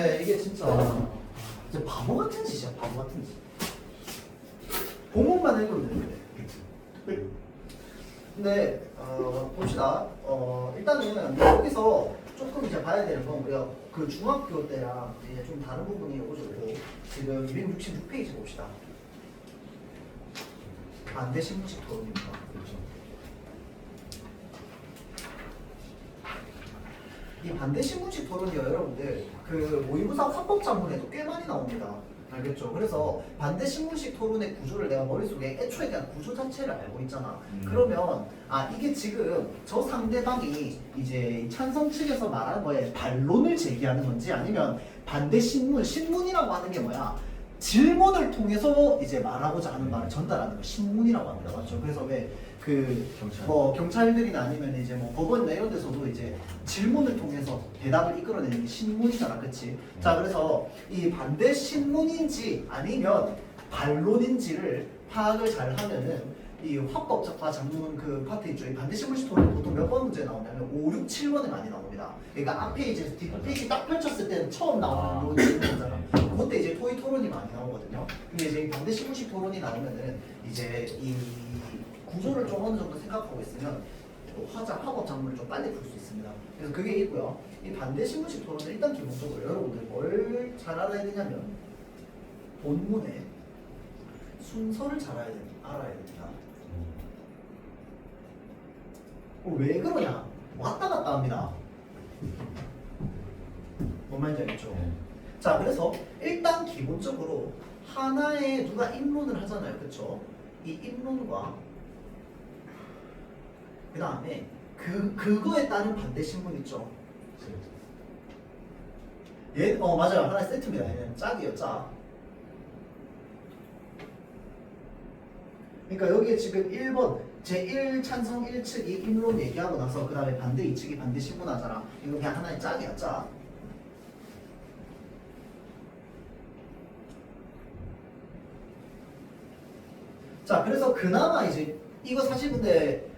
근데 이게 진짜 바보 같은 짓이야, 바보 같은 짓. 본문만 읽으면 되는데. 근데 봅시다. 일단은 여기서 조금 이제 봐야 되는 건 우리가 그 중학교 때랑 이제 좀 다른 부분이 오고 지금 266페이지 봅시다. 반대 신문식 토론입니다. 그렇죠. 이 반대 신문식 토론이요, 여러분들 그 모의고사 화법작문에도 꽤 많이 나옵니다. 알겠죠? 그래서 반대 신문식 토론의 구조를 내가 머릿속에 애초에 대한 구조 자체를 알고 있잖아. 그러면 이게 지금 저 상대방이 이제 찬성 측에서 말하는 거에 반론을 제기하는 건지 아니면 반대 신문이라고 하는 게 뭐야? 질문을 통해서 이제 말하고자 하는 말을 전달하는 거 신문이라고 합니다. 맞죠? 그래서 왜 경찰들이나 아니면 이제 법원이나 이런 데서도 이제 질문을 통해서 대답을 이끌어내는 게 신문이잖아, 그치? 자, 그래서 이 반대 신문인지 아니면 반론인지를 파악을 잘 하면은 이 화법적과 작문 그 파트 있죠. 이 반대 신문식 토론이 보통 몇 번 문제 나오냐면 5, 6, 7번에 많이 나옵니다. 그러니까 앞 페이지, 뒷 페이지 딱 펼쳤을 때는 처음 나오는 질문이잖아. 그때 이제 토의 토론이 많이 나오거든요. 근데 이제 이 반대 신문식 토론이 나오면은 이제 이 구조를 좀 어느 정도 생각하고 있으면 화법 작문을 좀 빨리 풀 수 있습니다. 그래서 그게 있고요. 이 반대 신문식 토론은 일단 기본적으로 여러분들 뭘 잘 알아야 되냐면 본문의 순서를 잘 알아야 됩니다. 왜 그러냐? 왔다 갔다 합니다. 뭔 말인지 알겠죠? 자, 그래서 일단 기본적으로 하나의 누가 입론을 하잖아요, 그렇죠? 이 입론과 그 다음에 그거에 따른 반대 신문 있죠. 맞아요. 하나의 세트입니다. 얘는 짝이에요, 짝. 그러니까 여기에 지금 1번 제1 찬성 1측이 입론 얘기하고 나서 그 다음에 반대 2측이 반대 신문하잖아. 이거 그냥 하나의 짝이야, 짝. 자, 그래서 그나마 이제 이거 사실 근데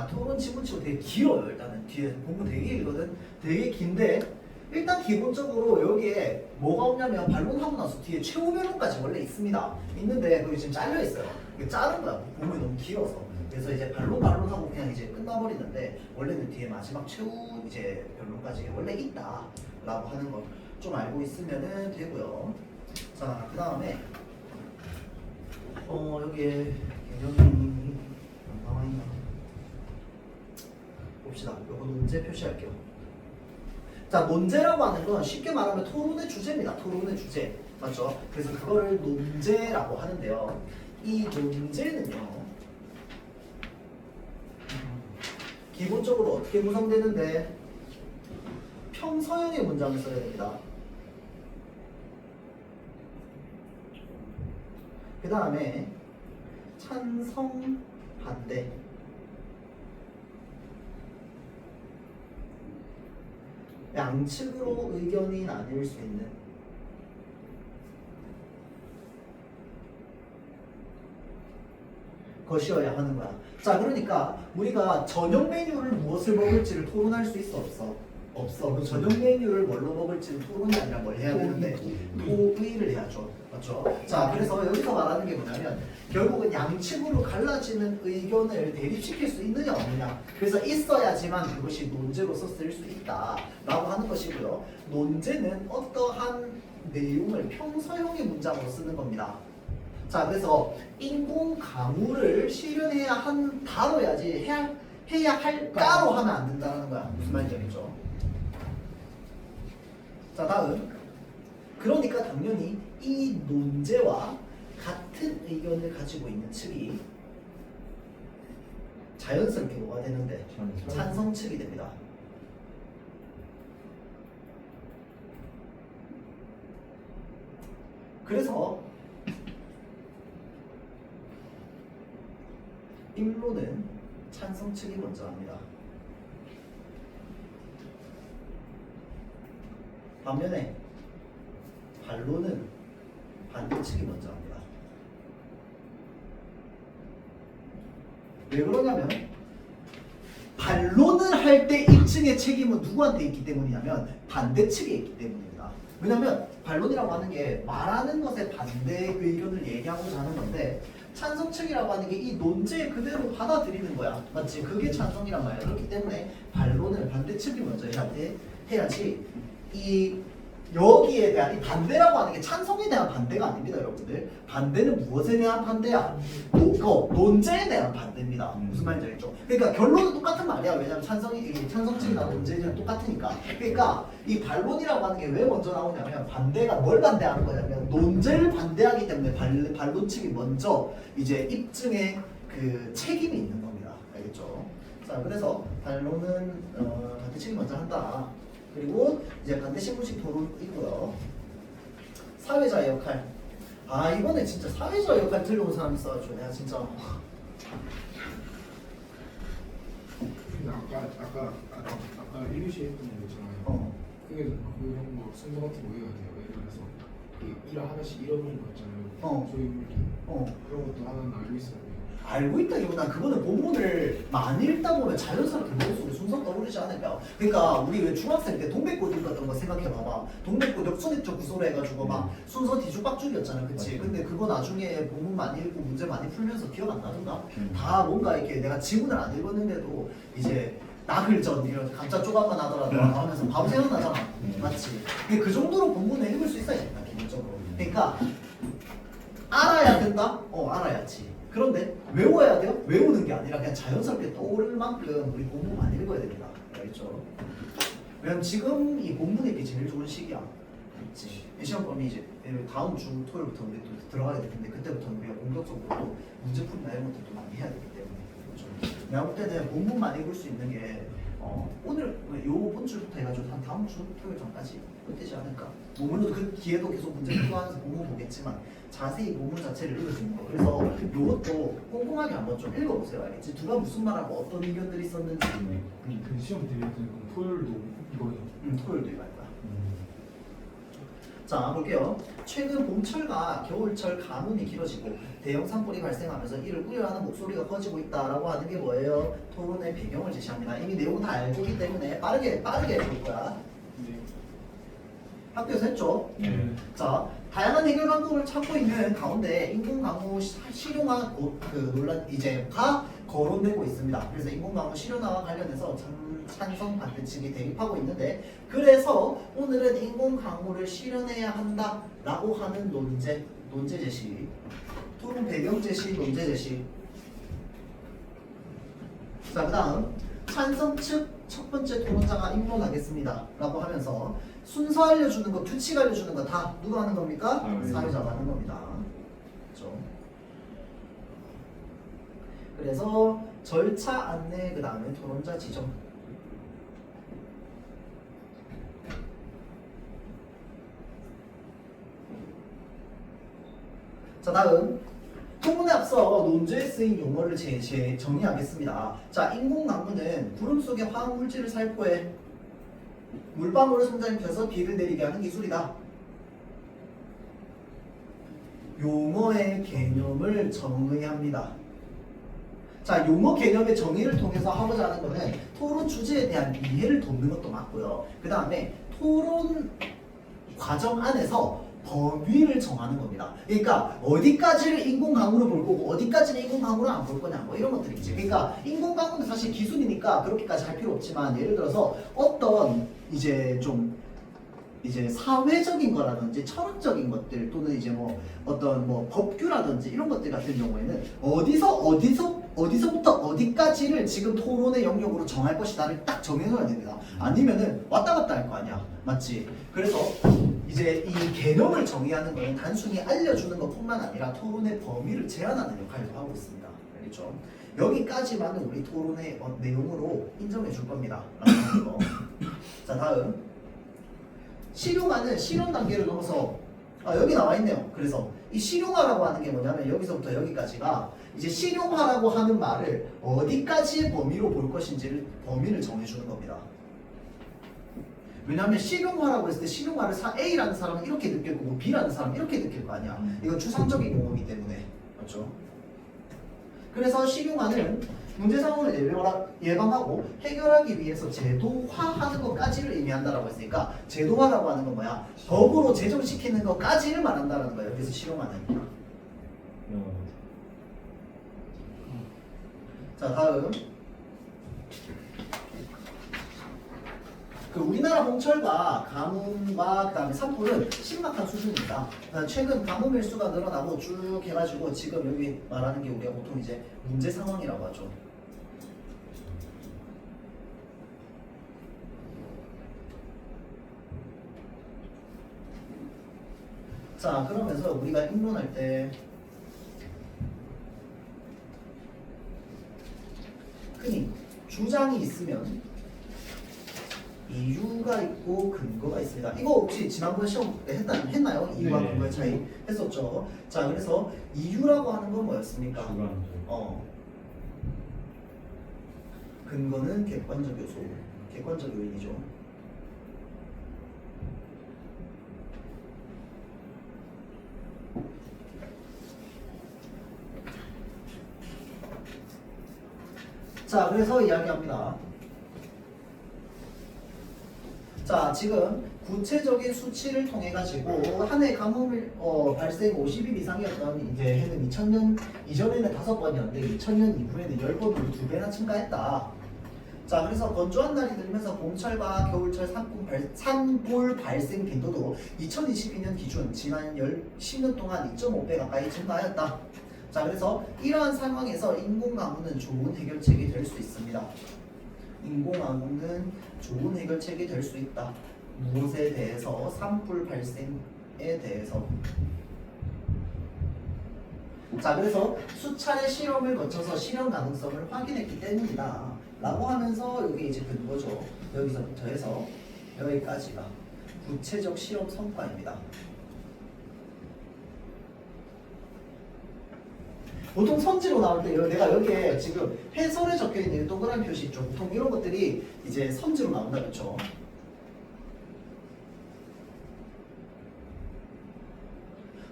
토론 지문치고 되게 길어요. 일단은 뒤에 본문 되게 길거든. 되게 긴데 일단 기본적으로 여기에 뭐가 없냐면 반론하고 나서 뒤에 최후 변론까지 원래 있습니다. 있는데 그게 지금 잘려 있어요. 이게 자른 거야. 본문이 너무 길어서. 그래서 이제 반론하고 그냥 이제 끝나버리는데 원래는 뒤에 마지막 최후 이제 변론까지 원래 있다라고 하는 거 좀 알고 있으면은 되고요. 자, 그 다음에 여기에 개념이 나와있나 봅시다. 요거 논제 표시할게요. 자, 논제라고 하는 건 쉽게 말하면 토론의 주제입니다. 토론의 주제. 맞죠? 그래서 그거를 논제라고 하는데요. 이 논제는요, 기본적으로 어떻게 구성되는데, 평서형의 문장을 써야 됩니다. 그 다음에 찬성, 반대. 양측으로 의견이 나뉠 수 있는 것이어야 하는 거야. 자, 그러니까 우리가 저녁 메뉴를 무엇을 먹을지를 토론할 수 있어, 없어? 없어. 그 저녁 메뉴를 뭘로 먹을지는 토론이 아니라 뭘 해야 되는데 토의를 해야죠. 맞죠? 자, 그래서 여기서 말하는 게 뭐냐면 결국은 양측으로 갈라지는 의견을 대립시킬 수 있느냐 없느냐. 그래서 있어야지만 그것이 논제로서 쓸 수 있다라고 하는 것이고요. 논제는 어떠한 내용을 평서형의 문장으로 쓰는 겁니다. 자, 그래서 인공 강우를 실현해야 다뤄야지 해야 할까로 하면 안 된다는 거야. 무슨 말인지 알겠죠? 자, 다음. 그러니까 당연히 이 논제와 같은 의견을 가지고 있는 측이 자연스럽게 뭐가 되는데 찬성 측이 됩니다. 그래서 입론은 찬성 측이 먼저 합니다. 반면에 반론은 반대 측이 먼저 합니다. 왜 그러냐면 반론을 할 때 입증의 책임은 누구한테 있기 때문이냐면 반대 측에 있기 때문입니다. 왜냐면 반론이라고 하는 게 말하는 것에 반대 의견을 얘기하고자 하는 건데 찬성 측이라고 하는 게 이 논제 그대로 받아들이는 거야. 맞지? 그게 찬성이란 말이야. 그렇기 때문에 반론을 반대 측이 먼저 해야지 이 여기에 대한 이 반대라고 하는 게 찬성에 대한 반대가 아닙니다, 여러분들. 반대는 무엇에 대한 반대야? 논제에 대한 반대입니다. 무슨 말인지 알겠죠? 그러니까 결론은 똑같은 말이야. 왜냐면 찬성 측이나 논제는 똑같으니까. 그러니까 이 반론이라고 하는 게 왜 먼저 나오냐면 반대가 뭘 반대하는 거냐면 논제를 반대하기 때문에 반론 측이 먼저 이제 입증의 그 책임이 있는 겁니다. 알겠죠? 자, 그래서 반론은 반대 측이 먼저 한다. 그리고 이제 반대 신문식 토론 있고요. 사회자의 역할. 아 이번에 진짜 사회자의 역할 들려온 사람 있어가지고 내가 진짜. 근데 아까 1교시 했던 거 있잖아요. 그게 그런 거 순서 같은 거 외워야 돼요. 예를 들어서 일 하나씩 잃어버린 거 있잖아요. 조이 물기. 그런 것도 하나는 알고 있어야 돼요. 알고 있다기보다 그거는 본문을 많이 읽다 보면 자연스럽게 머릿속에 순서 떠오르지 않을까. 그러니까 우리 왜 중학생 때 동백꽃 읽었던 거 생각해봐봐. 동백꽃 역선입적 구소로 해가지고 막 순서 뒤죽박죽이었잖아, 그치? 근데 그거 나중에 본문 많이 읽고 문제 많이 풀면서 기억 안 나던가? 다 뭔가 이렇게 내가 지문을 안 읽었는데도 이제 나글전 이런 감자 조각만 하더라도 하면서 바로 생각나잖아. 맞지? 근데 그 정도로 본문을 읽을 수 있어야 된다, 기본적으로. 그러니까 알아야 된다? 알아야지. 그런데 외워야 돼요? 외우는 게 아니라 그냥 자연스럽게 떠오를 만큼 우리 본문 많이 읽어야 됩니다. 알겠죠? 왜냐면 지금 이 본문 읽기 제일 좋은 시기야. 그치? 시험범위 이제 다음 주 토요일부터 우리 또 들어가야 될 텐데 그때부터는 우리가 본격적으로 문제풀이나 이런 것들도 많이 해야 되기 때문에 그렇죠? 내가 볼 때는 본문만 읽을 수 있는 게 오늘 요번 주부터 해가지고 한 다음 주 토요일 전까지 되지 않을까? 뭐 물론 그 뒤에도 계속 문제 풀어가면서 본문 보겠지만 자세히 본문 자체를 읽을 수 있는 거. 그래서 요것도 꼼꼼하게 한번 좀 읽어보세요. 알겠지? 누가 무슨 말하고 어떤 의견들이 있었는지. 그 시험 대회 때는 토요일도 이거예요. 토요일도 이거 할 거야. 자 볼게요. 최근 봄철과 겨울철 가뭄이 길어지고 대형 산불이 발생하면서 이를 우려하는 목소리가 커지고 있다라고 하는 게 뭐예요? 토론의 배경을 제시합니다. 이미 내용 다 알고 있기 때문에 빠르게 해볼 거야. 네. 학교에서 했죠? 네. 자, 다양한 해결 방법을 찾고 있는 가운데 인공 강우 실용화 그 논란 이제가 거론되고 있습니다. 그래서 인공 강우 실용화와 관련해서 찬성 반대 측이 대립하고 있는데 그래서 오늘은 인공 강우를 실현해야 한다라고 하는 논제 제시, 토론 배경 제시, 논제 제시. 자, 그다음 찬성 측 첫 번째 토론자가 입론하겠습니다 라고 하면서 순서 알려주는 거, 규칙 알려주는 거 다 누가 하는 겁니까? 사회자가 하는 겁니다. 그렇죠? 그래서 절차 안내 그 다음에 토론자 지정. 자, 다음 토론에 앞서 논제에 쓰인 용어를 정리하겠습니다. 자, 인공강우는 구름 속의 화학물질을 살포해 물방울을 성장시켜서 비를 내리게 하는 기술이다. 용어의 개념을 정의합니다. 자, 용어 개념의 정의를 통해서 하고자 하는 것은 토론 주제에 대한 이해를 돕는 것도 맞고요. 그 다음에 토론 과정 안에서 범위를 정하는 겁니다. 그러니까 어디까지를 인공강우로 볼 거고 어디까지는 인공강우로 안 볼 거냐 뭐 이런 것들이지. 그러니까 인공강우는 사실 기술이니까 그렇게까지 할 필요 없지만 예를 들어서 어떤 이제 좀 이제 사회적인 거라든지 철학적인 것들 또는 이제 뭐 어떤 뭐 법규라든지 이런 것들 같은 경우에는 어디서부터 어디까지를 지금 토론의 영역으로 정할 것이다를 딱 정해놓아야 됩니다. 아니면은 왔다 갔다 할 거 아니야. 맞지? 그래서 이제 이 개념을 정의하는 것은 단순히 알려주는 것뿐만 아니라 토론의 범위를 제한하는 역할도 하고 있습니다. 알겠죠? 여기까지만은 우리 토론의 내용으로 인정해 줄 겁니다. 라는 거. 자, 다음 실용화는 실현 단계를 넘어서 여기 나와 있네요. 그래서 이 실용화라고 하는 게 뭐냐면 여기서부터 여기까지가 이제 실용화라고 하는 말을 어디까지의 범위로 볼 것인지를 범위를 정해주는 겁니다. 왜냐하면 실용화라고 했을 때 실용화를 A라는 사람은 이렇게 느낄 거고 B라는 사람은 이렇게 느낄 거 아니야. 이건 추상적인 용어이기 때문에. 맞죠? 그래서 실용화는 문제 상황을 예방하고 해결하기 위해서 제도화하는 것까지를 의미한다라고 했으니까 제도화라고 하는 건 뭐야? 법으로 제정시키는 것까지를 말한다는 거예요. 여기서 실용화는. 자, 다음. 그 우리나라 홍철과 가뭄과 그다음에 산불은 심각한 수준입니다. 최근 가뭄 일수가 늘어나고 쭉 해가지고 지금 여기 말하는 게 우리가 보통 이제 문제 상황이라고 하죠. 자, 그러면서 우리가 입론할 때 흔히 주장이 있으면 이유가 있고 근거가 있습니다. 이거 혹시 지난번 시험 때 했나요? 이유와 네. 근거의 차이 했었죠. 자, 그래서 이유라고 하는 건 뭐였습니까? 근거는 객관적 요소, 객관적 요인이죠. 자, 그래서 이야기합니다. 자, 지금 구체적인 수치를 통해 가지고 한 해 가뭄 발생 50일 이상이었던 이제 해는 2000년 이전에는 5번이었는데 2000년 이후에는 10번으로 2배나 증가했다. 자, 그래서 건조한 날이 들면서 봄철과 겨울철 산불 발생 빈도도 2022년 기준 지난 10년 동안 2.5배 가까이 증가하였다. 자, 그래서 이러한 상황에서 인공가무는 좋은 해결책이 될 수 있습니다. 인공가무는 좋은 해결책이 될 수 있다. 무엇에 대해서? 산불 발생에 대해서. 자, 그래서 수차례 실험을 거쳐서 실현 가능성을 확인했기 때문이다 라고 하면서 여기 이제 근거죠. 여기서부터 해서 여기까지가 구체적 실험 성과입니다. 보통 선지로 나올 때 내가 여기에 지금 해설에 적혀있는 동그란 표시 있죠. 보통 이런 것들이 이제 선지로 나온다, 그렇죠?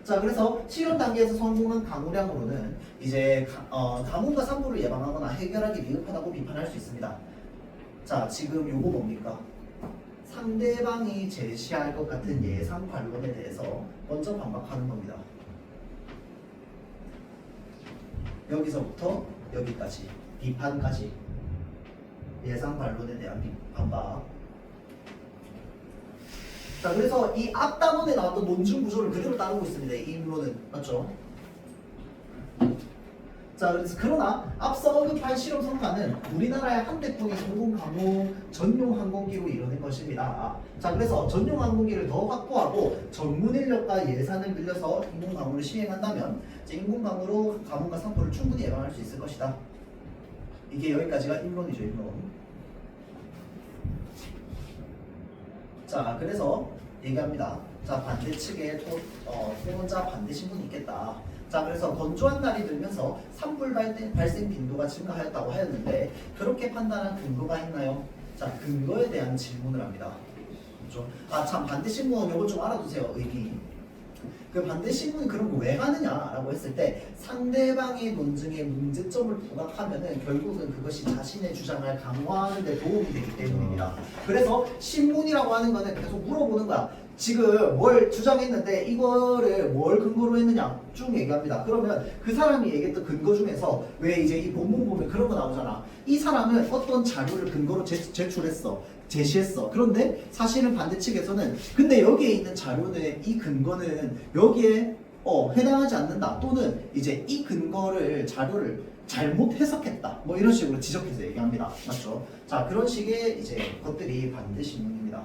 자, 그래서 실험 단계에서 성공한 가무량으로는 이제 가뭄과 산불을 예방하거나 해결하기 미흡하다고 비판할 수 있습니다. 자, 지금 요거 뭡니까? 상대방이 제시할 것 같은 예상 반론에 대해서 먼저 반박하는 겁니다. 여기서부터 여기까지 비판까지 예상 반론에 대한 반박. 자, 그래서 이 앞 단원에 나왔던 논증 구조를 그대로 따르고 있습니다. 이 인론은 맞죠? 자, 그래서 그러나 앞서 언급한 실험 성과는 우리나라의 한 대뿐인 인공가무 전용 항공기로 이뤄낸 것입니다. 자, 그래서 전용 항공기를 더 확보하고 전문 인력과 예산을 늘려서 인공가무를 시행한다면 이제 인공가무로 가뭄과 산불을 충분히 예방할 수 있을 것이다. 이게 여기까지가 인론이죠, 인론. 자, 그래서 얘기합니다. 자, 반대 측에 토론자 반대 신문이 있겠다. 자, 그래서 건조한 날이 들면서 산불 발생 빈도가 증가하였다고 하였는데 그렇게 판단한 근거가 있나요? 자, 근거에 대한 질문을 합니다. 그렇죠? 아, 참, 반대 신문 이거 좀 알아두세요. 의미. 그 반대 신문이 그런 거 왜 하느냐라고 했을 때 상대방의 논증에 문제점을 부각하면은 결국은 그것이 자신의 주장을 강화하는 데 도움이 되기 때문입니다. 그래서 신문이라고 하는 거는 계속 물어보는 거야. 지금 뭘 주장했는데 이거를 뭘 근거로 했느냐 쭉 얘기합니다. 그러면 그 사람이 얘기했던 근거 중에서 왜 이제 이 본문 보면 그런 거 나오잖아. 이 사람은 어떤 자료를 근거로 제출했어. 제시했어. 그런데 사실은 반대 측에서는 근데 여기에 있는 자료는 이 근거는 여기에 해당하지 않는다. 또는 이제 이 근거를 자료를 잘못 해석했다. 뭐 이런 식으로 지적해서 얘기합니다. 맞죠? 자, 그런 식의 이제 것들이 반대 신문입니다.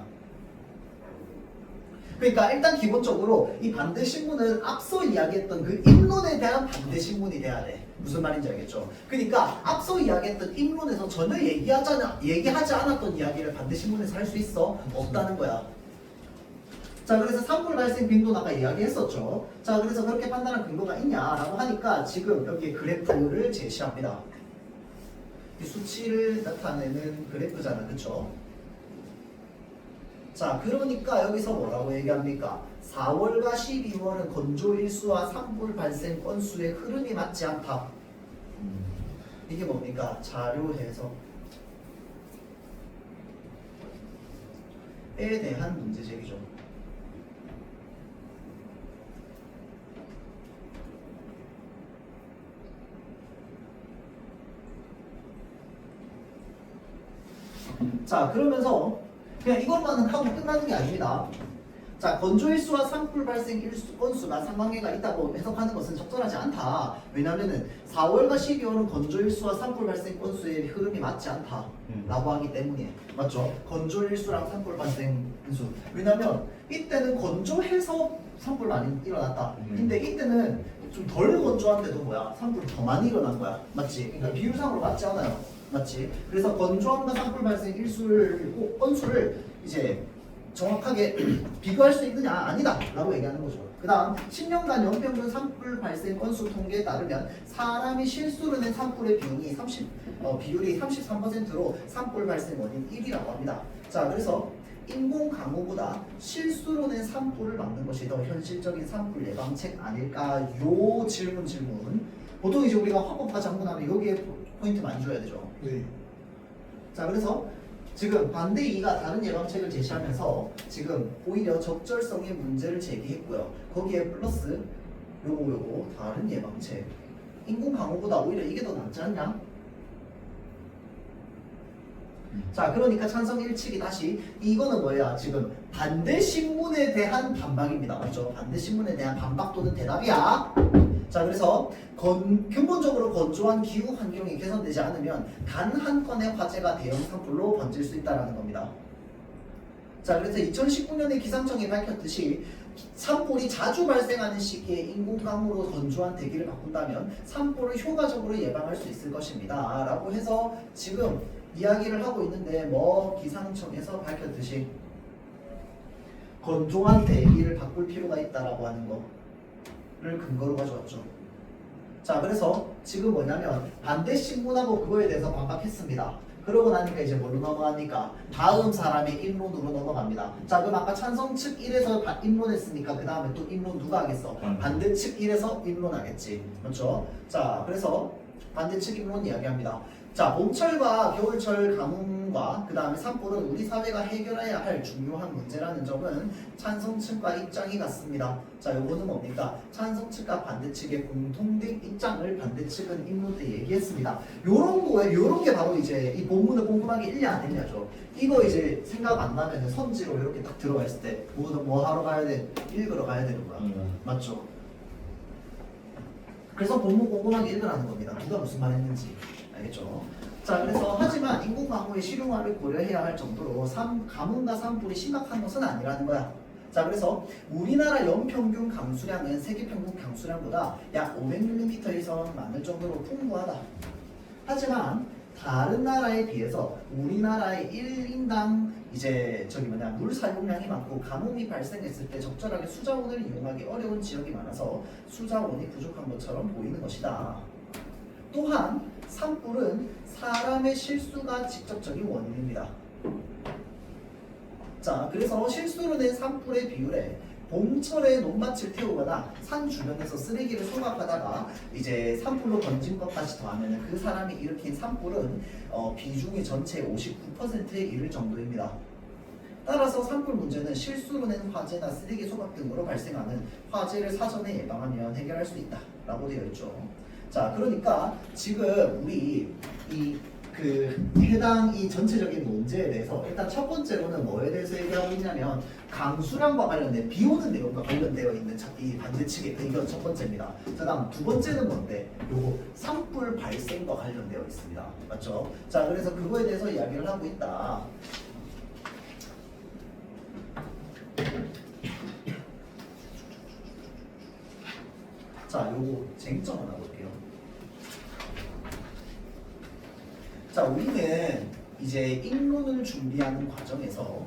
그러니까 일단 기본적으로 이 반대 신문은 앞서 이야기했던 그 입론에 대한 반대 신문이 돼야 돼. 무슨 말인지 알겠죠? 그러니까 앞서 이야기했던 입론에서 전혀 얘기하지 않았던 이야기를 반대 신문에서 할 수 있어? 없다는 거야. 자, 그래서 산불 발생 빈도는 아까 이야기했었죠. 자, 그래서 그렇게 판단한 근거가 있냐라고 하니까 지금 여기 그래프를 제시합니다. 이 수치를 나타내는 그래프잖아, 그쵸? 자, 그러니까 여기서 뭐라고 얘기합니까? 4월과 12월은 건조 일수와 산불 발생 건수의 흐름이 맞지 않다. 이게 뭡니까? 자료 해석에 대한 문제 제기죠. 자, 그러면서 그냥 이것만은 하고 끝나는 게 아닙니다. 자, 건조일수와 산불 발생 일수 건수가 상관계가 있다고 해석하는 것은 적절하지 않다. 왜냐면은 4월과 12월은 건조일수와 산불 발생 건수의 흐름이 맞지 않다 라고 하기 때문에. 맞죠? 건조일수랑 산불 발생 인수. 왜냐면 이때는 건조해서 산불 많이 일어났다. 근데 이때는 좀 덜 건조한데도 뭐야? 산불 더 많이 일어난 거야. 맞지? 그러니까 비율상으로 맞지 않아요. 맞지? 그래서 건조함과 산불 발생 일수를 건수를 이제 정확하게 비교할 수 있느냐? 아니다 라고 얘기하는 거죠. 그 다음 10년간 연평균 산불 발생 건수 통계에 따르면 사람이 실수로 낸 산불의 비율이 33%로 산불 발생 원인 1위라고 합니다. 자, 그래서 인공 강우보다 실수로 낸 산불을 막는 것이 더 현실적인 산불 예방책 아닐까? 요 질문. 보통 이제 우리가 화법과 장문하면 여기에 포인트 많이 줘야 되죠. 네. 자, 그래서 지금 반대 2가 다른 예방책을 제시하면서 지금 오히려 적절성의 문제를 제기했고요. 거기에 플러스 요거 다른 예방책. 인공 강우보다 오히려 이게 더 낫지 않냐? 자, 그러니까 찬성 일치기 다시 이거는 뭐야? 지금 반대 신문에 대한 반박입니다. 맞죠? 반대 신문에 대한 반박 또는 대답이야. 자, 그래서 근본적으로 건조한 기후 환경이 개선되지 않으면 단 한 건의 화재가 대형 산불로 번질 수 있다는 겁니다. 자, 그래서 2019년에 기상청이 밝혔듯이 산불이 자주 발생하는 시기에 인공강우로 건조한 대기를 바꾼다면 산불을 효과적으로 예방할 수 있을 것입니다. 라고 해서 지금 이야기를 하고 있는데 기상청에서 밝혔듯이 건조한 대기를 바꿀 필요가 있다라고 하는 거를 근거로 가져왔죠. 자, 그래서 지금 뭐냐면 반대 신문하고 그거에 대해서 반박했습니다. 그러고 나니까 이제 뭘로 넘어가니까 다음 사람의 인론으로 넘어갑니다. 자, 그럼 아까 찬성 측 1에서 인론했으니까 그 다음에 또 인론 누가 하겠어? 반대 측 1에서 인론하겠지. 그렇죠? 자, 그래서 반대 측 인론 이야기합니다. 자, 봄철과 겨울철 가뭄과 그 다음에 산불은 우리 사회가 해결해야 할 중요한 문제라는 점은 찬성 측과 입장이 같습니다. 자, 요거는 뭡니까? 찬성 측과 반대 측의 공통된 입장을 반대 측은 인론 때 얘기했습니다. 요런 게 바로 이제 이 본문을 꼼꼼하게 읽냐 안 읽냐죠. 이거 이제 생각 안 나면 선지로 이렇게 딱 들어가 있을 때 뭐 하러 가야 돼? 읽으러 가야 되는 거야. 맞죠? 그래서 본문 꼼꼼하게 읽으라는 겁니다. 누가 무슨 말 했는지. 알겠죠? 자, 그래서 하지만 인공강우의 실용화를 고려해야 할 정도로 가뭄과 산불이 심각한 것은 아니라는 거야. 자, 그래서 우리나라 연평균 강수량은 세계평균 강수량보다 약 500mm 이상 많을 정도로 풍부하다. 하지만 다른 나라에 비해서 우리나라의 1인당 물 사용량이 많고 가뭄이 발생했을 때 적절하게 수자원을 이용하기 어려운 지역이 많아서 수자원이 부족한 것처럼 보이는 것이다. 또한 산불은 사람의 실수가 직접적인 원인입니다. 자, 그래서 실수로 낸 산불의 비율에 봄철에 논밭을 태우거나 산 주변에서 쓰레기를 소각하다가 이제 산불로 던진 것까지 더하면 그 사람이 일으킨 산불은 비중이 전체의 59%에 이를 정도입니다. 따라서 산불 문제는 실수로 낸 화재나 쓰레기 소각 등으로 발생하는 화재를 사전에 예방하면 해결할 수 있다 라고 되어 있죠. 자, 그러니까 지금 우리 해당 이 전체적인 문제에 대해서 일단 첫 번째로는 뭐에 대해서 얘기하고 있냐면 강수량과 관련된 비 오는 내용과 관련되어 있는 이 반대측의 이건 첫 번째입니다. 그 다음 두 번째는 뭔데? 요거 산불 발생과 관련되어 있습니다. 맞죠? 자, 그래서 그거에 대해서 이야기를 하고 있다. 자, 요거 쟁점 하나 볼게요. 자, 우리는 이제 인론을 준비하는 과정에서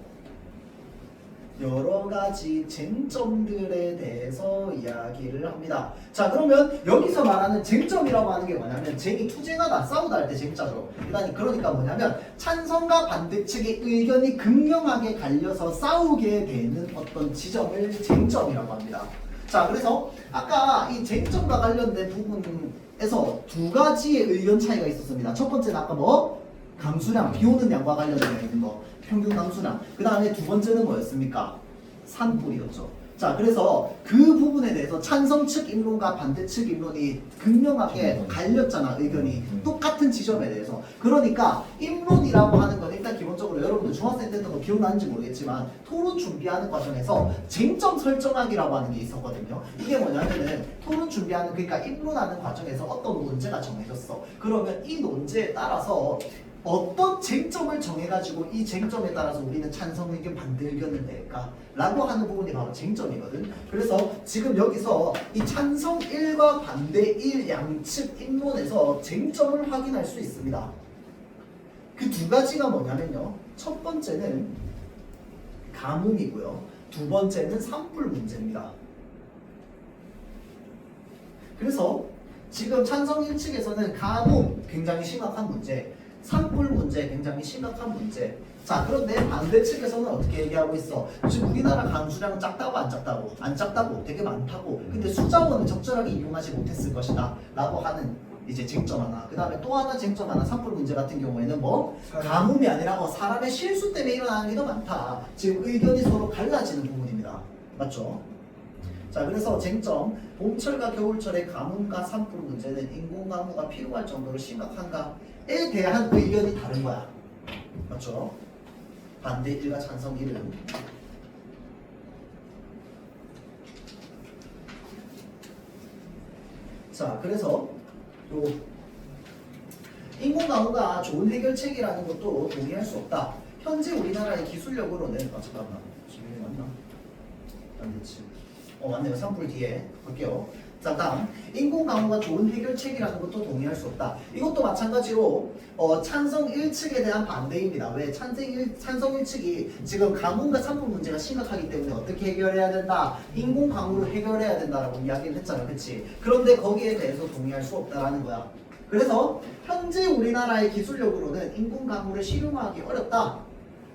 여러 가지 쟁점들에 대해서 이야기를 합니다. 자, 그러면 여기서 말하는 쟁점이라고 하는 게 뭐냐면 투쟁하다, 싸우다 할 때 쟁자죠. 그러니까 뭐냐면 찬성과 반대 측의 의견이 극명하게 갈려서 싸우게 되는 어떤 지점을 쟁점이라고 합니다. 자, 그래서 아까 이 쟁점과 관련된 부분 에서 두 가지의 의견 차이가 있었습니다. 첫 번째는 아까 뭐 강수량, 비 오는 양과 관련되어 있는 거, 평균 강수량. 그 다음에 두 번째는 뭐였습니까? 산불이었죠. 자, 그래서 그 부분에 대해서 찬성 측 입론과 반대 측 입론이 극명하게 갈렸잖아, 의견이. 똑같은 지점에 대해서. 그러니까 입론이라고 하는 건 일단 기본적으로 여러분들 중학생 때 했던 거 기억나는지 모르겠지만 토론 준비하는 과정에서 쟁점 설정하기라고 하는 게 있었거든요. 이게 뭐냐면은 토론 준비하는, 그러니까 입론하는 과정에서 어떤 논제가 정해졌어. 그러면 이 논제에 따라서 어떤 쟁점을 정해가지고 이 쟁점에 따라서 우리는 찬성 의견, 반대 의견을 낼까? 라고 하는 부분이 바로 쟁점이거든. 그래서 지금 여기서 이 찬성 1과 반대 1 양측 입론에서 쟁점을 확인할 수 있습니다. 그 두 가지가 뭐냐면요. 첫 번째는 가뭄이고요. 두 번째는 산불 문제입니다. 그래서 지금 찬성 1측에서는 가뭄 굉장히 심각한 문제, 산불 문제 굉장히 심각한 문제. 자, 그런데 반대 측에서는 어떻게 얘기하고 있어? 지금 우리나라 강수량 작다고 안 작다고? 안 작다고, 되게 많다고. 근데 수자원을 적절하게 이용하지 못했을 것이다 라고 하는 이제 쟁점 하나. 그 다음에 또 하나 쟁점 하나, 산불 문제 같은 경우에는 뭐 가뭄이 아니라 사람의 실수 때문에 일어나는 게 더 많다. 지금 의견이 서로 갈라지는 부분입니다. 맞죠? 자, 그래서 쟁점, 봄철과 겨울철의 가뭄과 산불 문제는 인공가무가 필요할 정도로 심각한가에 대한 의견이 다른 거야. 맞죠? 반대 1과 찬성 1은. 자, 그래서 요 인공가무가 좋은 해결책이라는 것도 동의할 수 없다. 현재 우리나라의 기술력으로는, 잠깐만, 지금 맞나? 안 됐지. 맞네요. 산불 뒤에 볼게요. 자, 다음 인공가무가 좋은 해결책이라는 것도 동의할 수 없다. 이것도 마찬가지로 찬성 1측에 대한 반대입니다. 왜? 찬성 1측이 지금 가뭄과 산불 문제가 심각하기 때문에 어떻게 해결해야 된다? 인공가무를 해결해야 된다라고 이야기를 했잖아. 그치? 그런데 거기에 대해서 동의할 수 없다라는 거야. 그래서 현재 우리나라의 기술력으로는 인공가무를 실용하기 어렵다.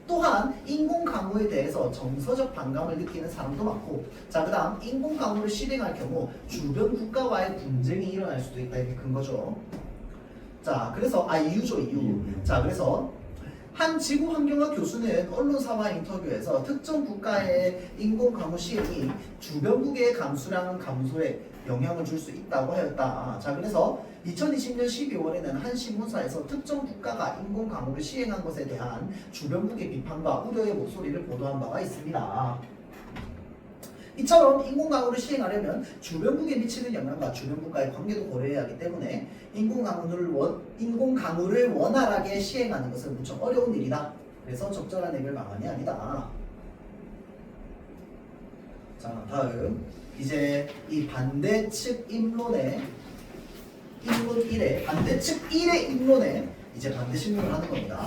또한 인공가무에 대해서 정서적 반감을 느끼는 사람도 많고, 자, 그 다음 인공가무를 실행할 경우 주변 국가와의 분쟁이 일어날 수도 있다. 이게 근거죠. 자, 그래서 이유죠, 이유. 자, 그래서 한 지구환경학 교수는 언론사와 인터뷰에서 특정 국가의 인공가무 시행이 주변국의 감수량 감소에 영향을 줄 수 있다고 하였다. 자, 그래서 2020년 12월에는 한 신문사에서 특정 국가가 인공가무를 시행한 것에 대한 주변국의 비판과 우려의 목소리를 보도한 바가 있습니다. 이처럼 인공가무를 시행하려면 주변국에 미치는 영향과 주변국과의 관계도 고려해야 하기 때문에 인공가무를 원활하게 시행하는 것은 무척 어려운 일이다. 그래서 적절한 해결 방안이 아니다. 자, 다음 이제 이 반대측 입론의 입론 1의 반대측 1의 입론에 이제 반대 신문을 하는 겁니다.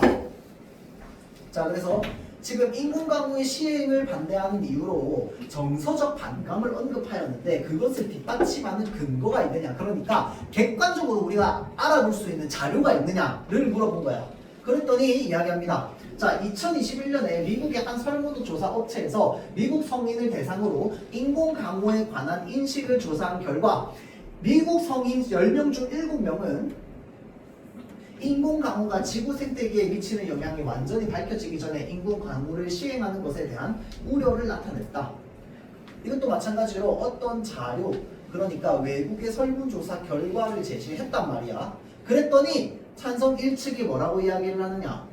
자, 그래서 지금 인공가무의 시행을 반대하는 이유로 정서적 반감을 언급하였는데 그것을 뒷받침하는 근거가 있느냐, 그러니까 객관적으로 우리가 알아볼 수 있는 자료가 있느냐를 물어본 거야. 그랬더니 이야기합니다. 자, 2021년에 미국의 한 설문조사 업체에서 미국 성인을 대상으로 인공가무에 관한 인식을 조사한 결과 미국 성인 10명 중 7명은 인공가무가 지구 생태계에 미치는 영향이 완전히 밝혀지기 전에 인공가무를 시행하는 것에 대한 우려를 나타냈다. 이것도 마찬가지로 어떤 자료, 그러니까 외국의 설문조사 결과를 제시했단 말이야. 그랬더니 찬성 1측이 뭐라고 이야기를 하느냐?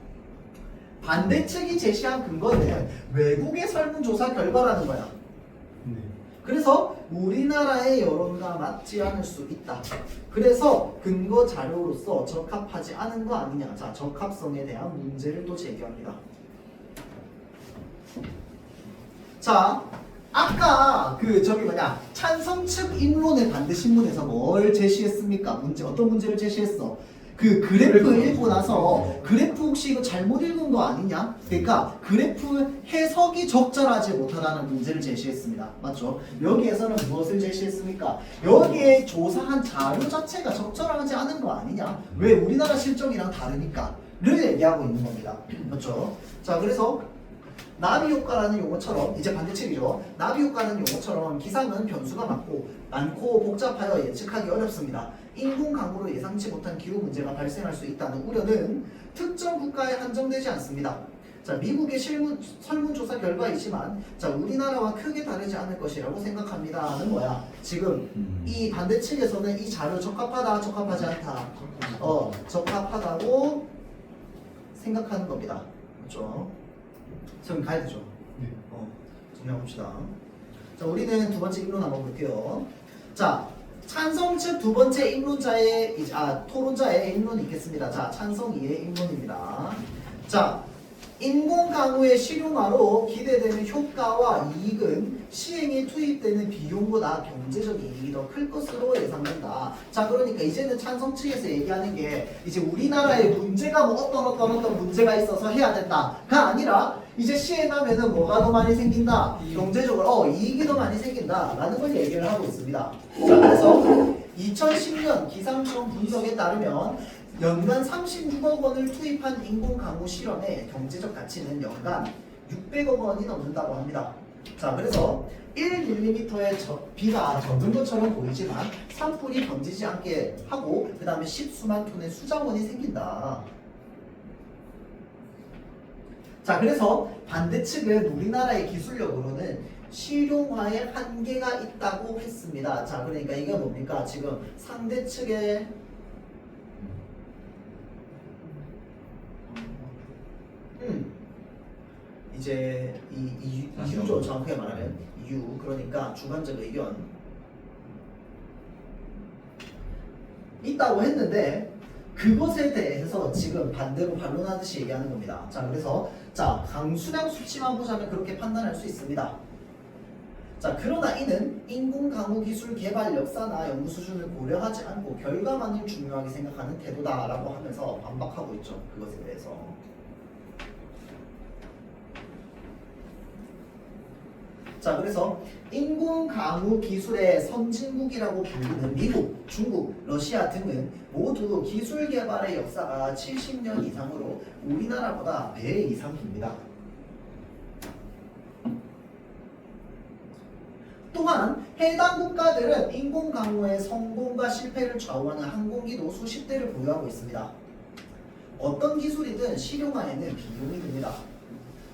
반대측이 제시한 근거는 외국의 설문조사 결과라는 거야. 그래서 우리나라의 여론과 맞지 않을 수 있다. 그래서 근거 자료로서 적합하지 않은 거 아니냐. 자, 적합성에 대한 문제를 또 제기합니다. 자, 아까 찬성 측 입론의 반대 신문에서 뭘 제시했습니까? 어떤 문제를 제시했어? 그 그래프 읽고 나서 그래프 혹시 이거 잘못 읽은 거 아니냐? 그러니까 그래프 해석이 적절하지 못하다는 문제를 제시했습니다. 맞죠? 여기에서는 무엇을 제시했습니까? 여기에 조사한 자료 자체가 적절하지 않은 거 아니냐? 왜? 우리나라 실정이랑 다르니까 를 얘기하고 있는 겁니다. 맞죠? 자, 그래서 나비 효과라는 용어처럼 이제 반대측이죠. 나비 효과라는 용어처럼 기상은 변수가 많고 복잡하여 예측하기 어렵습니다. 인공 강우로 예상치 못한 기후 문제가 발생할 수 있다는 우려는 특정 국가에 한정되지 않습니다. 자, 미국의 설문조사 결과이지만 자, 우리나라와 크게 다르지 않을 것이라고 생각합니다는 뭐야? 지금 이 반대측에서는 이 자료 적합하다, 적합하지 않다. 적합하다고 생각하는 겁니다. 그렇죠? 지금 가야 되죠? 네. 정리해봅시다. 자, 우리는 두 번째 입론 한번 볼게요. 자, 찬성 측 두 번째 입론자의 토론자의 입론이 있겠습니다. 자, 찬성 2의 입론입니다. 자, 인공 강우의 실용화로 기대되는 효과와 이익은 시행에 투입되는 비용보다 경제적 이익이 더 클 것으로 예상된다. 자, 그러니까 이제는 찬성 측에서 얘기하는 게 이제 우리나라에 문제가 뭐 어떤 문제가 있어서 해야 된다가 아니라 이제 시행하면은 뭐가 더 많이 생긴다. 경제적으로 이익이 더 많이 생긴다라는 걸 얘기를 하고 있습니다. 자, 그래서 2010년 기상청 분석에 따르면 연간 36억 원을 투입한 인공 강우 실험의 경제적 가치는 연간 600억 원이 넘는다고 합니다. 자, 그래서 1mm의 비가 젖은 것처럼 보이지만 산불이 번지지 않게 하고 그 다음에 십수만 톤의 수자원이 생긴다. 자, 그래서 반대측은 우리나라의 기술력으로는 실용화에 한계가 있다고 했습니다. 자, 그러니까 이게 뭡니까? 지금 상대측의 이제 이유죠. 정확하게 말하면 이유. 그러니까 주관적 의견 있다고 했는데 그것에 대해서 지금 반대로 반론하듯이 얘기하는 겁니다. 자, 그래서 자, 강수량 수치만 보자면 그렇게 판단할 수 있습니다. 자, 그러나 이는 인공 강우 기술 개발 역사나 연구 수준을 고려하지 않고 결과만을 중요하게 생각하는 태도다라고 하면서 반박하고 있죠. 그것에 대해서. 자, 그래서 인공 강우 기술의 선진국이라고 불리는 미국, 중국, 러시아 등은 모두 기술 개발의 역사가 70년 이상으로 우리나라보다 배 이상 깁니다. 또한 해당 국가들은 인공 강우의 성공과 실패를 좌우하는 항공기도 수십 대를 보유하고 있습니다. 어떤 기술이든 실용화에는 비용이 듭니다.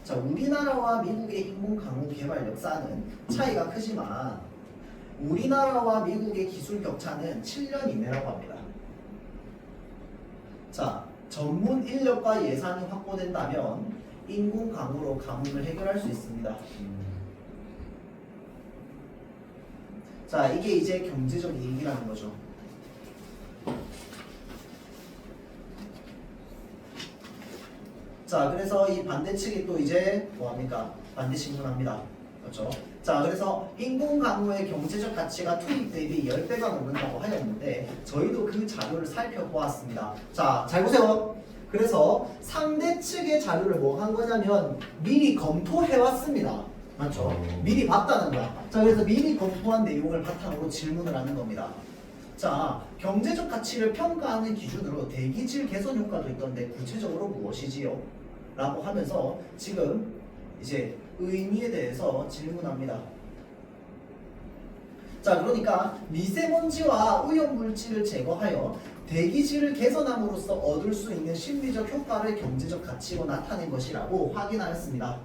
자, 우리나라와 미국의 인공 강우 개발 역사는 차이가 크지만 우리나라와 미국의 기술 격차는 7년 이내라고 합니다. 자, 전문 인력과 예산이 확보된다면 인공 강우로 가뭄을 해결할 수 있습니다. 자, 이게 이제 경제적 이익이라는 거죠. 자, 그래서 이 반대측이 또 이제 뭐합니까? 반대 신문합니다. 그렇죠? 자, 그래서 인공 강우의 경제적 가치가 투입 대비 10배가 넘는다고 하였는데 저희도 그 자료를 살펴보았습니다. 자, 잘 보세요. 그래서 상대 측의 자료를 뭐 한 거냐면 미리 검토해왔습니다. 맞죠? 미리 봤다는 거야. 자, 그래서 미리 검토한 내용을 바탕으로 질문을 하는 겁니다. 자, 경제적 가치를 평가하는 기준으로 대기질 개선 효과도 있던데 구체적으로 무엇이지요? 라고 하면서 지금 이제 의미에 대해서 질문합니다. 자, 그러니까 미세먼지와 오염물질을 제거하여 대기질을 개선함으로써 얻을 수 있는 심리적 효과를 경제적 가치로 나타낸 것이라고 확인하였습니다.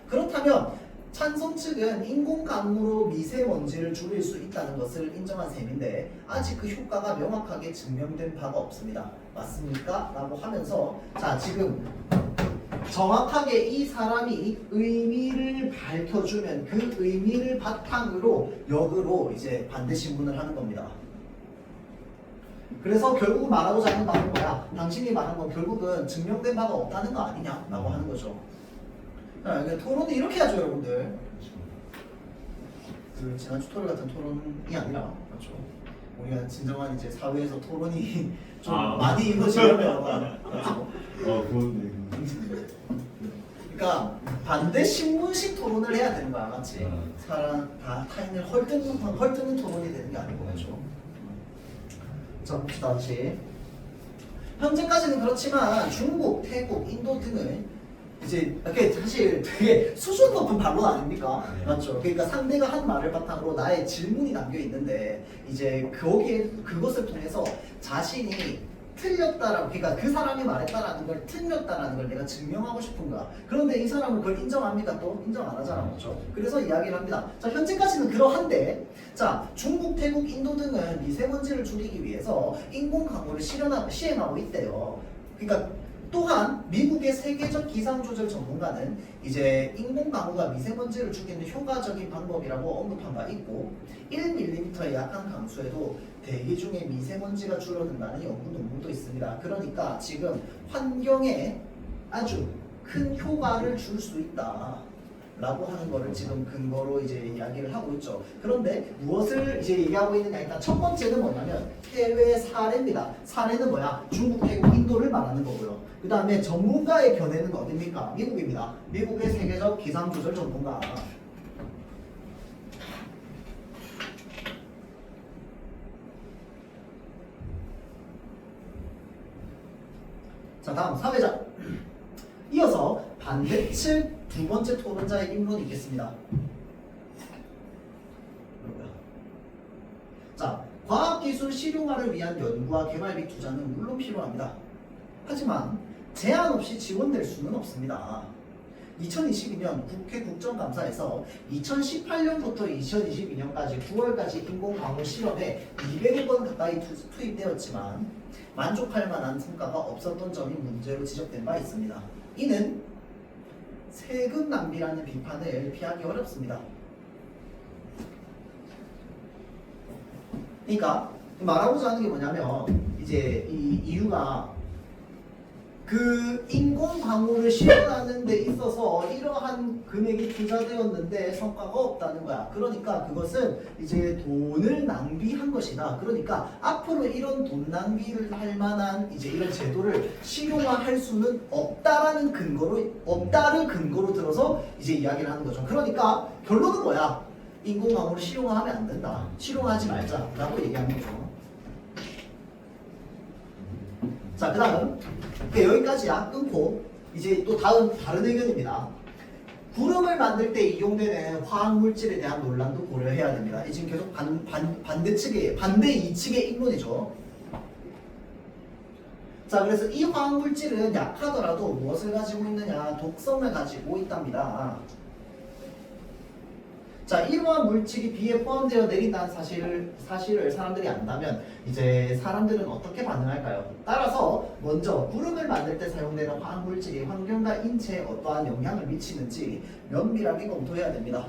그렇다면 찬성 측은 인공 강우로 미세먼지를 줄일 수 있다는 것을 인정한 셈인데 아직 그 효과가 명확하게 증명된 바가 없습니다. 맞습니까? 라고 하면서 자, 지금 정확하게 이 사람이 의미를 밝혀주면 그 의미를 바탕으로 역으로 이제 반대 신문을 하는 겁니다. 그래서 결국 말하고자 하는 바는 뭐야? 당신이 말한 건 결국은 증명된 바가 없다는 거 아니냐라고 하는 거죠. 토론은 이렇게 하죠, 여러분들. 그 지난 튜토리얼 같은 토론이 아니라, 그렇죠? 우리가 진정한 이제 사회에서 토론이 좀 많이 이루어지려면, 그렇죠? 그러니까 반대 신문식 토론을 해야 되는 거야, 맞지? 사람 다 타인을 헐뜯는 토론이 되는 게 아니고, 그렇죠? 자, 봅시다, 다시. 현재까지는 그렇지만 중국, 태국, 인도 등은 이제 이게 사실 되게 수준 높은 반론 아닙니까? 네. 맞죠? 그러니까 상대가 한 말을 바탕으로 나의 질문이 담겨 있는데 이제 거기에 그것을 통해서 자신이 틀렸다라고, 그러니까 그 사람이 말했다라는 걸 틀렸다라는 걸 내가 증명하고 싶은 거야. 그런데 이 사람은 그걸 인정합니까? 또 인정 안 하잖아, 그렇죠? 그래서 이야기를 합니다. 자, 현재까지는 그러한데, 자, 중국, 태국, 인도 등은 미세먼지를 줄이기 위해서 인공 강우를 시행하고 있대요. 그러니까 또한 미국의 세계적 기상조절 전문가는 이제 인공 강우가 미세먼지를 죽이는 효과적인 방법이라고 언급한 바 있고 1mm의 약한 강수에도 대기 중에 미세먼지가 줄어든다는 연구 논문도 있습니다. 그러니까 지금 환경에 아주 큰 효과를 줄 수 있다 라고 하는 거를 지금 근거로 이제 이야기를 하고 있죠. 그런데 무엇을 이제 얘기하고 있느냐, 일단 첫 번째는 뭐냐면 해외 사례입니다. 사례는 뭐야? 중국, 태국, 인도를 말하는 거고요. 그 다음에 전문가의 견해는 어딥니까? 미국입니다. 미국의 세계적 기상조절 전문가. 자, 다음 사회자. 이어서 반대측 두 번째 토론자의 입론이 있겠습니다. 자, 과학기술 실용화를 위한 연구와 개발 및 투자는 물론 필요합니다. 하지만 제한 없이 지원될 수는 없습니다. 2022년 국회 국정감사에서 2018년부터 2022년까지 9월까지 인공강우 실험에 200억 원 가까이 투입되었지만 만족할 만한 성과가 없었던 점이 문제로 지적된 바 있습니다. 이는 세금 낭비라는 비판을 피하기 어렵습니다. 그러니까 말하고자 하는 게 뭐냐면 이제 이 이유가 그 인공강우를 실현하는 데 있어서 이러한 금액이 투자되었는데 성과가 없다는 거야. 그러니까 그것은 이제 돈을 낭비한 것이다. 그러니까 앞으로 이런 돈 낭비를 할 만한 이제 이런 제도를 실용화할 수는 없다라는 없다를 근거로 들어서 이제 이야기를 하는 거죠. 그러니까 결론은 뭐야? 인공강우를 실용화하면 안 된다. 실용하지 말자라고 얘기하는 거죠. 자, 그 다음 여기까지야. 끊고 이제 또 다른 의견입니다. 구름을 만들 때 이용되는 화학물질에 대한 논란도 고려해야 됩니다. 이 지금 계속 반대 이측의 입론이죠. 자, 그래서 이 화학물질은 약하더라도 무엇을 가지고 있느냐? 독성을 가지고 있답니다. 자, 이러한 물질이 비에 포함되어 내린다는 사실을 사람들이 안다면 이제 사람들은 어떻게 반응할까요? 따라서 먼저 구름을 만들 때 사용되는 화학물질이 환경과 인체에 어떠한 영향을 미치는지 면밀하게 검토해야 됩니다.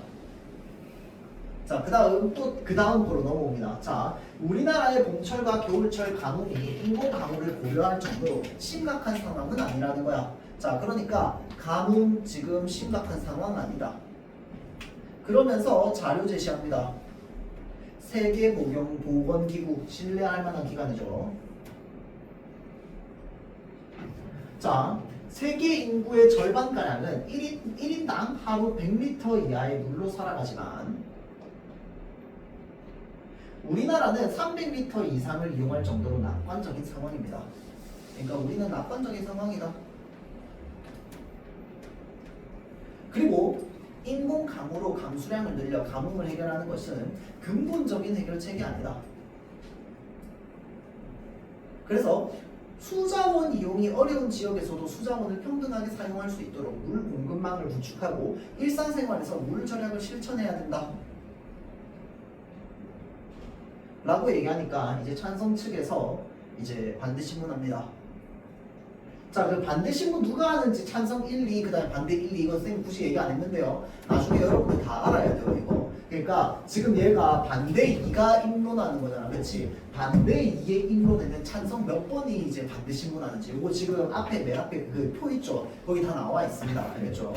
자, 그 다음 거로 넘어옵니다. 자, 우리나라의 봄철과 겨울철 가뭄이 인공 가뭄을 고려할 정도로 심각한 상황은 아니라는 거야. 자, 그러니까 가뭄 지금 심각한 상황은 아니다. 그러면서 자료 제시합니다. 세계보건기구, 신뢰할 만한 기관이죠. 자, 세계 인구의 절반가량은 1인당 하루 100리터 이하의 물로 살아가지만 우리나라는 300리터 이상을 이용할 정도로 낙관적인 상황입니다. 그러니까 우리는 낙관적인 상황이다. 그리고 인공강우로 강수량을 늘려 가뭄을 해결하는 것은 근본적인 해결책이 아니다. 그래서 수자원 이용이 어려운 지역에서도 수자원을 평등하게 사용할 수 있도록 물 공급망을 구축하고 일상생활에서 물 절약을 실천해야 된다. 라고 얘기하니까 이제 찬성 측에서 이제 반대 신문합니다. 자, 그 반대 신문 누가 하는지 찬성 1, 2, 그 다음에 반대 1, 2 이건 선생님 굳이 얘기 안 했는데요. 나중에 여러분들 다 알아야 돼요, 이거. 그러니까 지금 얘가 반대 2가 입론하는 거잖아, 그렇지? 반대 2의 입론에는 찬성 몇 번이 이제 반대 신문하는지 이거 지금 앞에 맨 앞에 그 표 있죠? 거기 다 나와 있습니다. 알겠죠?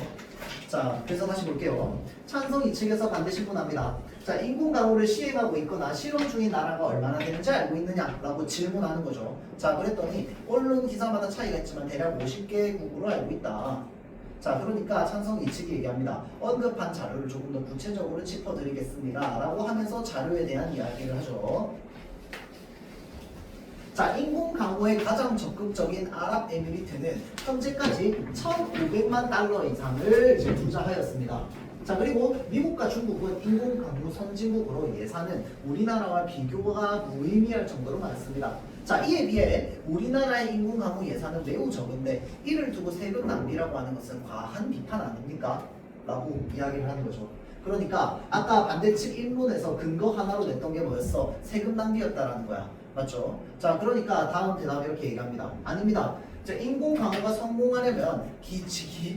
자, 그래서 다시 볼게요. 찬성 2측에서 반대 신문합니다. 자, 인공강우를 시행하고 있거나 실험 중인 나라가 얼마나 되는지 알고 있느냐라고 질문하는 거죠. 자, 그랬더니 언론 기사마다 차이가 있지만 대략 50개국으로 알고 있다. 자, 그러니까 찬성 2측이 얘기합니다. 언급한 자료를 조금 더 구체적으로 짚어드리겠습니다. 라고 하면서 자료에 대한 이야기를 하죠. 자, 인공 강우에 가장 적극적인 아랍에미리트는 현재까지 1,500만 달러 이상을 이제 투자하였습니다. 자, 그리고 미국과 중국은 인공 강우 선진국으로 예산은 우리나라와 비교가 무의미할 정도로 많습니다. 자, 이에 비해 우리나라의 인공 강우 예산은 매우 적은데 이를 두고 세금 낭비라고 하는 것은 과한 비판 아닙니까? 라고 이야기를 하는 거죠. 그러니까 아까 반대측 인론에서 근거 하나로 냈던 게 뭐였어? 세금 낭비였다라는 거야. 맞죠? 자, 그러니까 다음 대답 이렇게 얘기합니다. 아닙니다. 자, 인공 강우가 성공하려면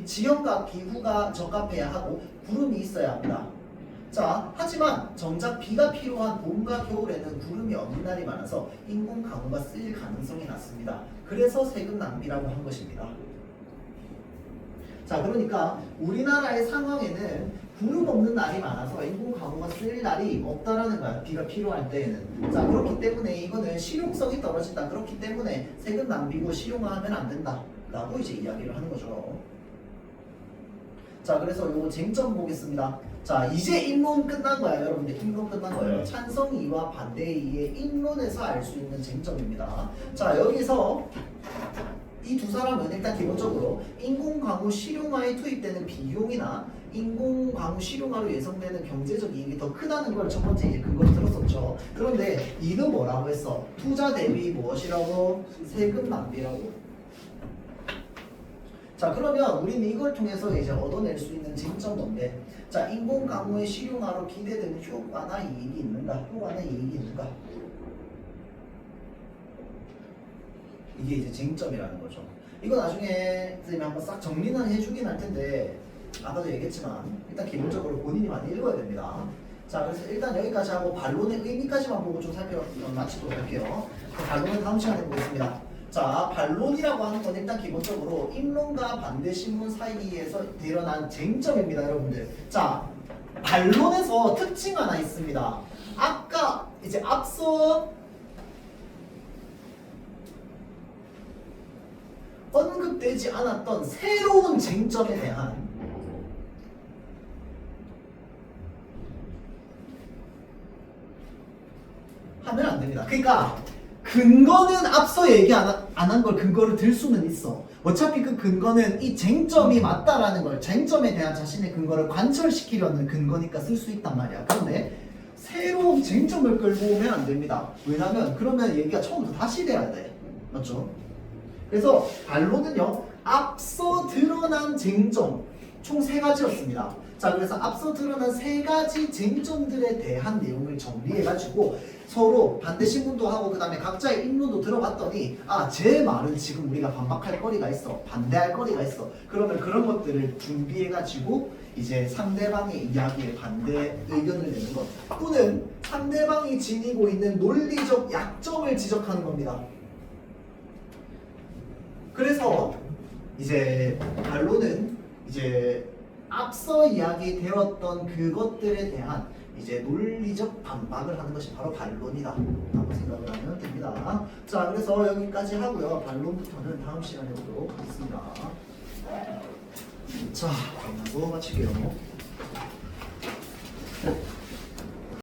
지형과 기후가 적합해야 하고 구름이 있어야 합니다. 자, 하지만 정작 비가 필요한 봄과 겨울에는 구름이 없는 날이 많아서 인공 강우가 쓰일 가능성이 낮습니다. 그래서 세금 낭비라고 한 것입니다. 자, 그러니까 우리나라의 상황에는 구름 없는 날이 많아서 인공 강우가 쓸 날이 없다라는 거야. 비가 필요할 때에는. 자, 그렇기 때문에 이거는 실용성이 떨어진다. 그렇기 때문에 세금 낭비고 실용화하면 안 된다. 라고 이제 이야기를 하는 거죠. 자, 그래서 요거 쟁점 보겠습니다. 자, 이제 인론 끝난 거야. 여러분들 인론 끝난 거예요. 찬성 2와 반대 2의 인론에서 알 수 있는 쟁점입니다. 자, 여기서 이 두 사람은 일단 기본적으로 인공강우 실용화에 투입되는 비용이나 인공강우 실용화로 예상되는 경제적 이익이 더 크다는 걸 첫 번째 이제 근거로 들었었죠. 그런데 이는 뭐라고 했어? 투자 대비 무엇이라고? 세금 낭비라고. 자, 그러면 우리는 이걸 통해서 이제 얻어낼 수 있는 쟁점 뭔데? 자, 인공강우의 실용화로 기대되는 효과나 이익이 있는가? 효과나 이익이 있는가? 이게 이제 쟁점이라는 거죠. 이거 나중에 선생님이 한번 싹 정리는 해주긴 할 텐데 아까도 얘기했지만 일단 기본적으로 본인이 많이 읽어야 됩니다. 자, 그래서 일단 여기까지 하고 반론의 의미까지만 보고 좀 마치도록 할게요. 반론은 다음 시간에 보겠습니다. 자, 반론이라고 하는 건 일단 기본적으로 인론과 반대 신문 사이에서 드러난 쟁점입니다, 여러분들. 자, 반론에서 특징 하나 있습니다. 아까 이제 앞서 언급되지 않았던 새로운 쟁점에 대한 하면 안 됩니다. 그러니까 근거는 앞서 얘기 안 한 걸 근거를 들 수는 있어. 어차피 그 근거는 이 쟁점이 맞다라는 걸, 쟁점에 대한 자신의 근거를 관철시키려는 근거니까 쓸 수 있단 말이야. 그런데 새로운 쟁점을 끌고 오면 안 됩니다. 왜냐면 그러면 얘기가 처음부터 다시 돼야 돼. 맞죠? 그래서 반론은요, 앞서 드러난 쟁점 총 3가지였습니다. 자, 그래서 앞서 드러난 3가지 쟁점들에 대한 내용을 정리해가지고 서로 반대 신문도 하고 그 다음에 각자의 인론도 들어봤더니 아, 제 말은 지금 우리가 반박할 거리가 있어, 반대할 거리가 있어. 그러면 그런 것들을 준비해가지고 이제 상대방의 이야기에 반대 의견을 내는 것 또는 상대방이 지니고 있는 논리적 약점을 지적하는 겁니다. 그래서 이제 반론은 이제 앞서 이야기되었던 그것들에 대한 이제 논리적 반박을 하는 것이 바로 반론이다 라고 생각을 하면 됩니다. 자, 그래서 여기까지 하고요. 반론부터는 다음 시간에 보도록 하겠습니다. 자, 그럼 마칠게요.